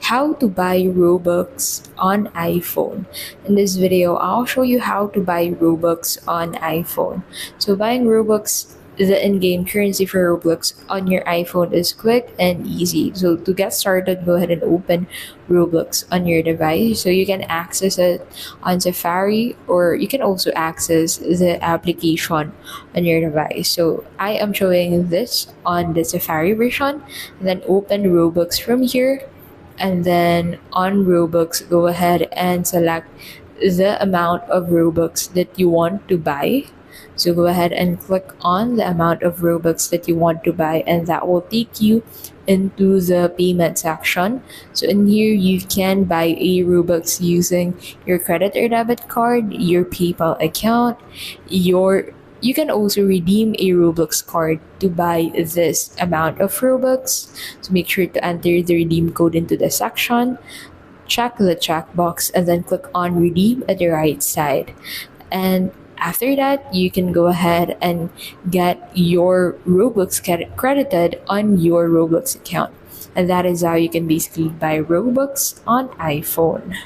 how to buy Robux on iPhone. In this video, I'll show you how to buy Robux on iPhone. So buying Robux, the in-game currency for Roblox on your iPhone is quick and easy. So to get started, go ahead and open Roblox on your device. So you can access it on Safari, or you can also access the application on your device. So I am showing this on the Safari version. And then open Roblox from here, and then on Robux, go ahead and select the amount of Robux that you want to buy. So go ahead and click on the amount of Robux that you want to buy, and that will take you into the payment section. So in here, you can buy a Robux using your credit or debit card, your PayPal account, you can also redeem a Roblox card to buy this amount of Robux. So make sure to enter the redeem code into the section, check the checkbox, and then click on redeem at the right side. And after that, you can go ahead and get your Robux credited on your Roblox account. And that is how you can basically buy Robux on iPhone.